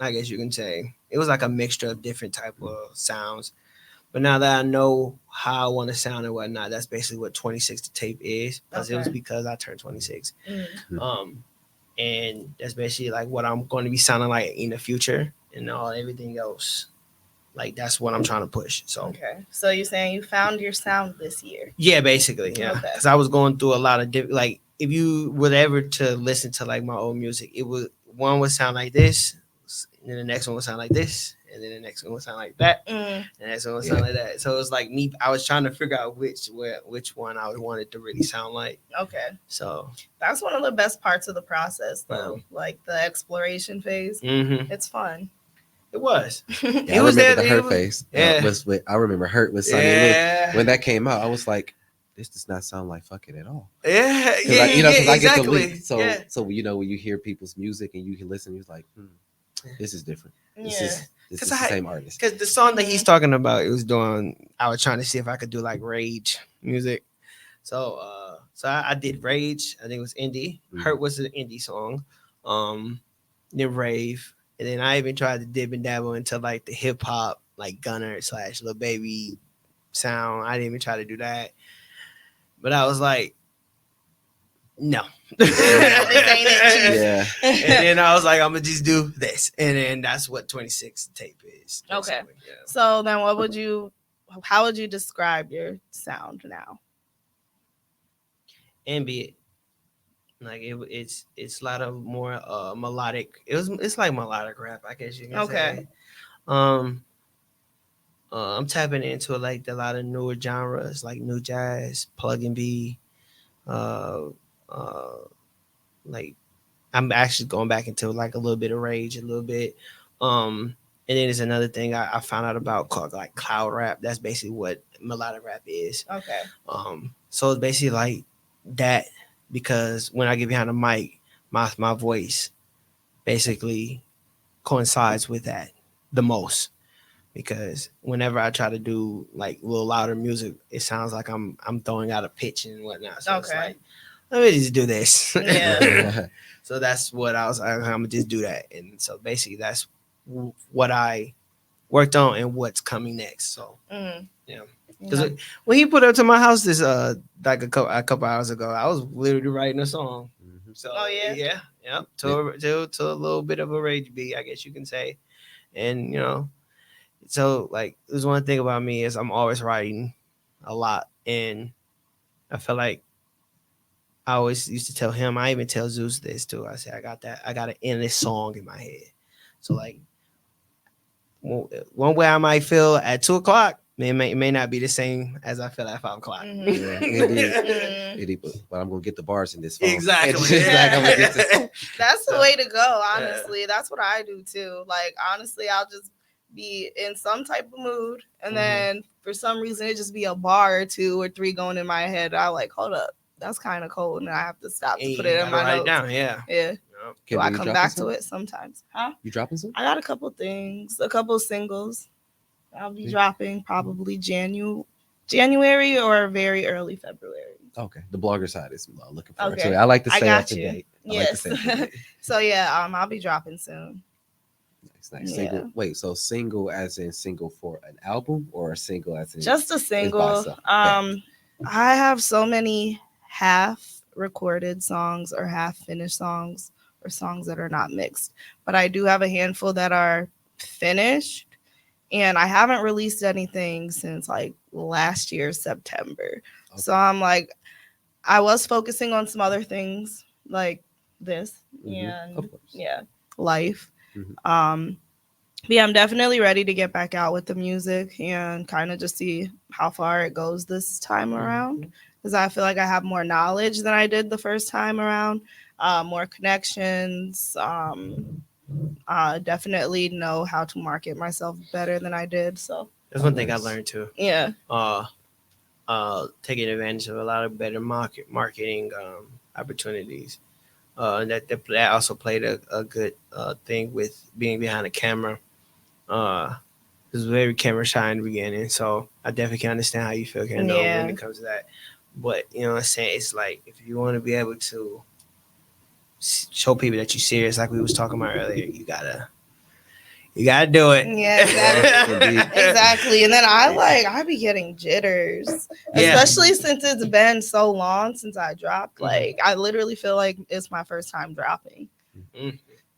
I guess you can say. It was like a mixture of different type of sounds. But now that I know how I want to sound and whatnot, that's basically what 26 to Tape is. Because it was because I turned 26. And that's basically like what I'm going to be sounding like in the future, and everything else. Like that's what I'm trying to push. So so you're saying you found your sound this year? Yeah, basically, yeah. Because I was going through a lot of different. Like if you were ever to listen to like my old music, one would sound like this, and then the next one would sound like this, and then the next one would sound like that, and the next one would sound like that. So it was like me. I was trying to figure out which one I wanted to really sound like. So that's one of the best parts of the process, though. Like the exploration phase. It's fun. It was. I remember the Hurt phase. I remember Hurt with Sonny Luke. When that came out, I was like, this does not sound like fucking at all. Because I get the link. So when you hear people's music and you can listen, you're like, this is different. This is the same artist. Because the song that he's talking about, I was trying to see if I could do like rage music. So I did rage. I think it was indie. Hurt was an indie song. Then rave. And then I even tried to dip and dabble into like the hip hop, like Gunner / Lil Baby sound. I didn't even try to do that. But I was like, no. This ain't it. Yeah. And then I was like, I'm going to just do this. And then that's what 26 Tape is. Okay. Yeah. So then how would you describe your sound now? Ambient. Like it's a lot of more melodic. It's like melodic rap, I guess you can say. I'm tapping into like a lot of newer genres, like new jazz, plug and B. Like I'm actually going back into like a little bit of rage, a little bit. And then there's another thing I found out about called like cloud rap. That's basically what melodic rap is. So it's basically like that. Because when I get behind the mic, my voice basically coincides with that the most, because whenever I try to do like a little louder music, it sounds like I'm throwing out a pitch and whatnot. So it's like, let me just do this. Yeah. So that's what I was like, I'm gonna just do that. And so basically that's what I worked on and what's coming next. So yeah. Because when he put up to my house this like a couple hours ago, I was literally writing a song. So yeah, to a little bit of a rage beat, I guess you can say. And so like there's one thing about me is I'm always writing a lot, and I feel like I always used to tell him, I even tell Zeus this too. I say I got an endless song in my head. So like one way I might feel at 2:00, it may not be the same as I feel at 5:00. Indeed. But I'm gonna get the bars in this phone. Exactly. That's the way to go. Honestly, that's what I do too. Like honestly, I'll just be in some type of mood, and then for some reason it just be a bar or 2 or 3 going in my head. I like, hold up, that's kind of cold, and I have to stop to put it in my notes. Down, yeah. Do I come back to it sometimes? Huh? You dropping some? I got a couple things, a couple singles. I'll be dropping probably January or very early February. Okay, the blogger side is looking forward to it. I like to stay up to date. Yes. So yeah, I'll be dropping soon. Nice. Yeah. Single. Wait, so single as in single for an album, or a single as in just a single? I have so many half recorded songs or half finished songs or songs that are not mixed, but I do have a handful that are finished, and I haven't released anything since like last year September. Okay. So I'm like, I was focusing on some other things like this and life. But yeah, I'm definitely ready to get back out with the music and kind of just see how far it goes this time around, because I feel like I have more knowledge than I did the first time around, more connections, definitely know how to market myself better than I did. So that's one thing I learned too. Yeah. Taking advantage of a lot of better marketing opportunities. That also played a good thing with being behind the camera. It was very camera shy in the beginning, so I definitely can understand how you feel, when it comes to that. But you know what I'm saying, it's like if you want to be able to show people that you're serious, like we was talking about earlier, you gotta do it. Yeah, exactly. Exactly. And then I be getting jitters, especially since it's been so long since I dropped. Like I literally feel like it's my first time dropping.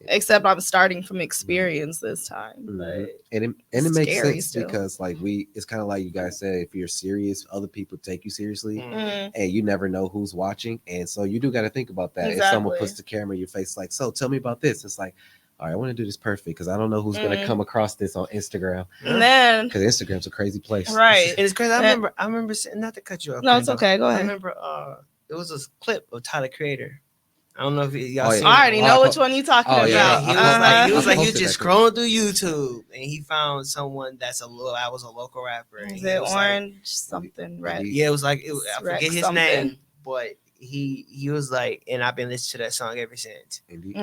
Except I'm starting from experience this time. And it makes sense still, because like it's kind of like you guys said, if you're serious, other people take you seriously, and you never know who's watching, and so you do got to think about that. If someone puts the camera in your face, like, so tell me about this, it's like, all right, I want to do this perfect because I don't know who's going to come across this on Instagram. And then because Instagram's a crazy place, right? And it's crazy. I remember not to cut you off. No, it's okay. Go ahead. I remember it was a clip of Tyler Creator. I don't know if y'all seen it. I already know which one you're talking about. Yeah. He was just scrolling through YouTube, and he found someone I was a local rapper. Is it Orange something, right? Yeah, it was like I forget his name, but he was like, and I've been listening to that song ever since. Indeed,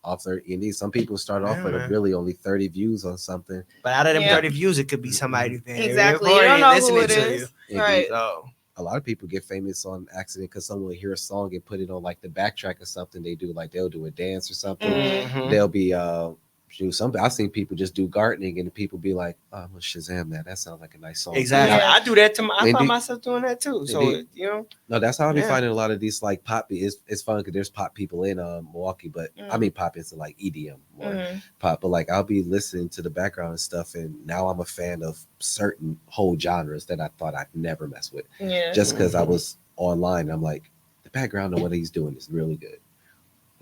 off 30. Indeed, some people start off with really only 30 views on something, but out of them 30 views, it could be somebody very exactly. You don't know who it is, right? So a lot of people get famous on accident because someone will hear a song and put it on like the backtrack or something. They'll do a dance or something. They'll be I've seen people just do gardening and people be like, oh, I'm gonna Shazam that. That sounds like a nice song. Exactly. Yeah. I do that to I find myself doing that too. So no, that's how I be finding a lot of these like pop. It's fun because there's pop people in Milwaukee, but I mean pop is like EDM more pop. But like I'll be listening to the background and stuff, and now I'm a fan of certain whole genres that I thought I'd never mess with. Yeah. Just because I was online, I'm like, the background of what he's doing is really good.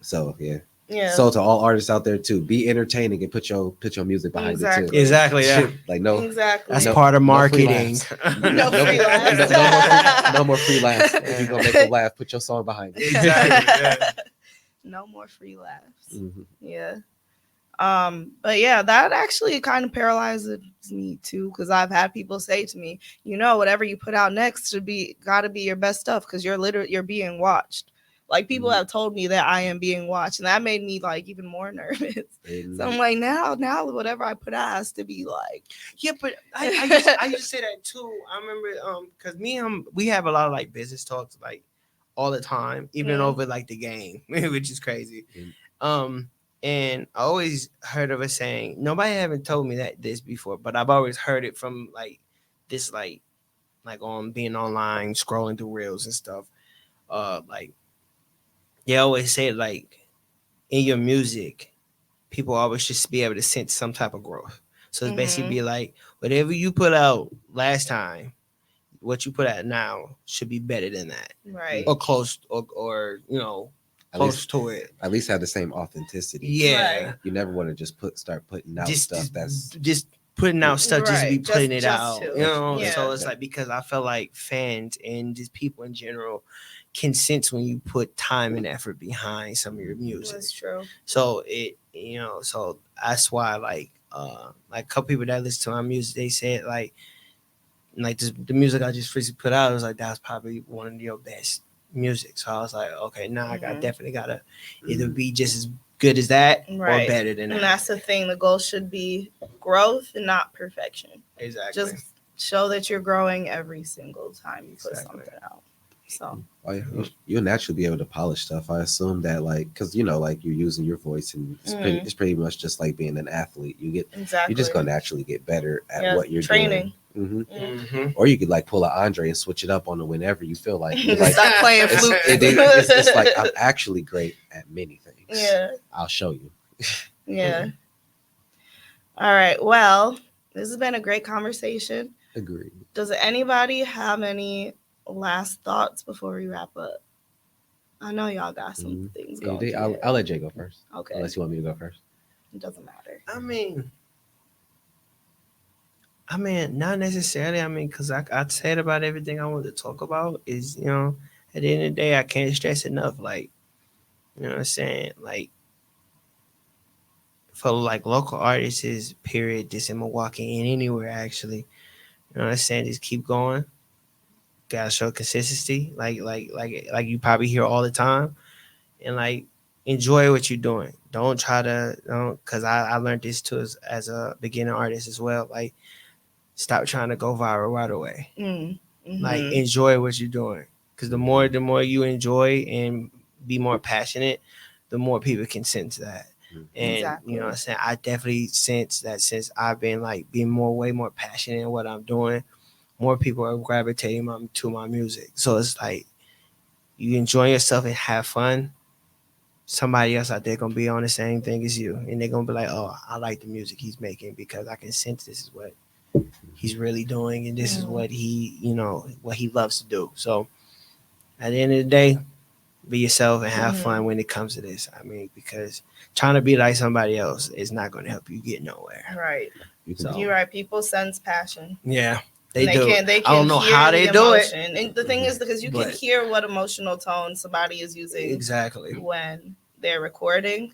So yeah. Yeah. So to all artists out there too, be entertaining and put your music behind it too. Exactly. Yeah. Like no. Exactly. That's part of marketing. No more freelance. If you're gonna make them laugh, put your song behind it. Exactly. Yeah. No more free laughs. Yeah. But yeah, that actually kind of paralyzes me too, because I've had people say to me, whatever you put out next gotta be your best stuff because you're being watched. Like people have told me that I am being watched, and that made me like even more nervous. So I'm like, now whatever I put out has to be like, yeah. But I used to say that too. I remember because we have a lot of like business talks like all the time, even over like the game, which is crazy. And I always heard of a saying. Nobody haven't told me this before, but I've always heard it from like this like on being online, scrolling through reels and stuff. Like they always say like in your music, people always just be able to sense some type of growth. So it's basically be like whatever you put out last time, what you put out now should be better than that, right, or close, or close to it. At least have the same authenticity. Yeah, right. You never want to just start putting out stuff that's just putting out stuff just to be putting it out. Yeah. So it's like because I feel like fans and just people in general can sense when you put time and effort behind some of your music. That's true. So so that's why like a couple people that listen to my music, they said like the music I just recently put out, it was like that was probably one of your best music. So I was like, okay, now I definitely gotta either be just as good as that or better than that. And that's the thing. The goal should be growth and not perfection. Exactly. Just show that you're growing every single time you put something out. So you'll naturally be able to polish stuff. I assume that like because like you're using your voice and it's pretty much just like being an athlete. You're just gonna naturally get better at what you're training. Doing. Or you could like pull an Andre and switch it up on it whenever you feel like. Stop playing flute. It's like I'm actually great at many things. Yeah, I'll show you. Yeah. All right. Well, this has been a great conversation. Agreed. Does anybody have any last thoughts before we wrap up? I know y'all got some things going. I'll let Jay go first. Okay. Unless you want me to go first. It doesn't matter. I mean, not necessarily. I mean, because I said about everything I wanted to talk about is, at the end of the day, I can't stress enough. Like, you know what I'm saying? Like, for like local artists, period, just in Milwaukee and anywhere actually, you know what I'm saying? Just keep going. Gotta show consistency, like you probably hear all the time, and like enjoy what you're doing. Don't try to, because I learned this too as a beginner artist as well. Like, stop trying to go viral right away. Like, enjoy what you're doing, because the more you enjoy and be more passionate, the more people can sense that. And you know what I'm saying? I definitely sense that since I've been like being way more passionate in what I'm doing, more people are gravitating to my music. So it's like you enjoy yourself and have fun. Somebody else out there gonna be on the same thing as you, and they're gonna be like, "Oh, I like the music he's making because I can sense this is what he's really doing, and this is what he loves to do." So at the end of the day, be yourself and have fun when it comes to this. I mean, because trying to be like somebody else is not going to help you get nowhere. Right. So, you're right. People sense passion. Yeah. They do. They can I don't know how they do it. And the thing is, because you can hear what emotional tone somebody is using when they're recording.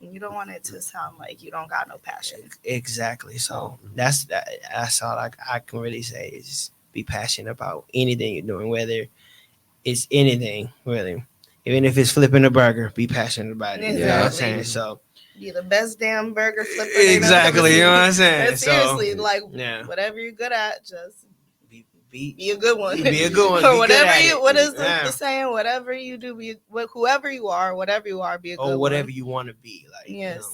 And you don't want it to sound like you don't got no passion. Exactly. So that's all I can really say is be passionate about anything you're doing, whether it's anything, really. Even if it's flipping a burger, be passionate about it. Exactly. You know what I'm saying? So be the best damn burger flipper. Exactly. You know what I'm saying? And seriously, whatever you're good at, just be a good one. Be a good one. Or whatever you, what is the saying? whatever you do, whoever you are, whatever you are, be a good one. Or whatever you want to be. Like, yes.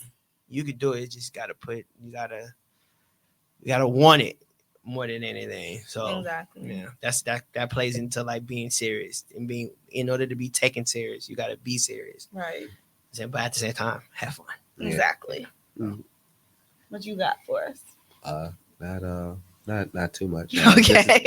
You could do it. Just you gotta want it more than anything. So exactly. Yeah, that plays into like being serious and in order to be taken serious, you gotta be serious. Right. But at the same time, have fun. Exactly. What you got for us? Not too much. Okay.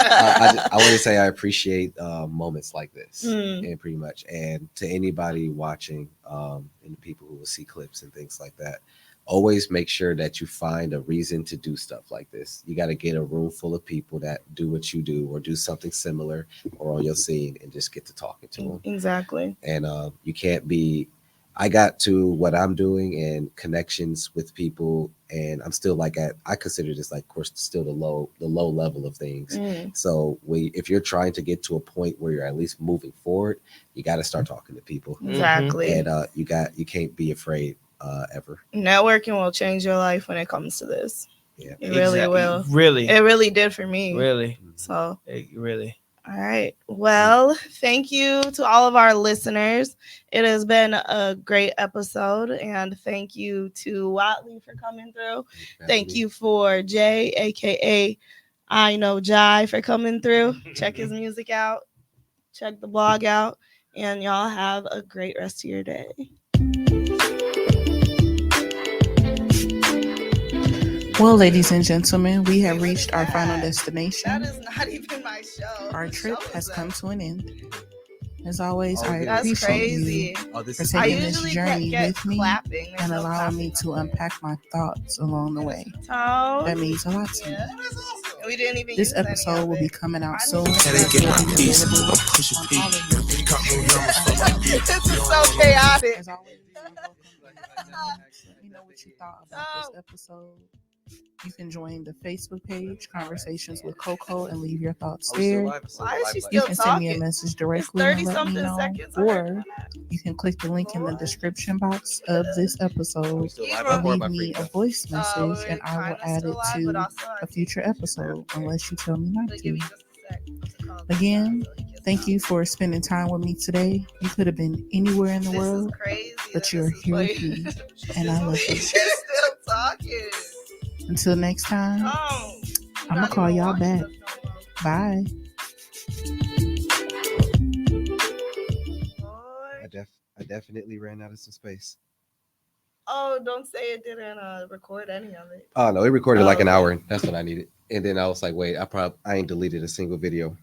I want to say I appreciate moments like this, and pretty much, and to anybody watching, and the people who will see clips and things like that, always make sure that you find a reason to do stuff like this. You got to get a room full of people that do what you do or do something similar or on your scene and just get to talking to them. Exactly. And you can't be I got to what I'm doing and connections with people, and I'm still like I consider this like, of course, still the low level of things. So if you're trying to get to a point where you're at least moving forward, you got to start talking to people. Exactly. And you can't be afraid ever. Networking will change your life when it comes to this. Yeah, it really will. Really, it really did for me. Really, so really. All right. Well, thank you to all of our listeners. It has been a great episode, and thank you to Watley for coming through. Thank you for Jay, aka I Know Jai, for coming through. Check his music out. Check the blog out, and y'all have a great rest of your day. Well, ladies and gentlemen, we have reached our final destination. That is not even my show. Our trip has come to an end. As always, I That's appreciate crazy. you for taking this journey with me and no allowing me to unpack my thoughts along the way. That means a lot to me. We didn't even This episode will be coming out soon. This is so chaotic. As always, let me know what you thought about this episode. You can join the Facebook page, Conversations with Coco, and leave your thoughts there. Why is she still You can send me a message directly and let me know. Or you can click the link in the description box of this episode and leave me a voice message, and I will add it to a future episode unless you tell me not to. Again, thank you for spending time with me today. You could have been anywhere in the world, but you're here with me, and I love you. Still talking. Until next time, I'm going to call y'all back. Bye. I definitely ran out of some space. Oh, don't say it didn't record any of it. Oh, no, it recorded like an hour. That's what I needed. And then I was like, wait, I ain't deleted a single video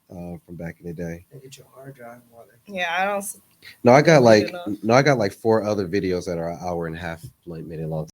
from back in the day. Get your hard drive. Yeah, I don't. No, I got like 4 other videos that are an hour and a half, like minute long.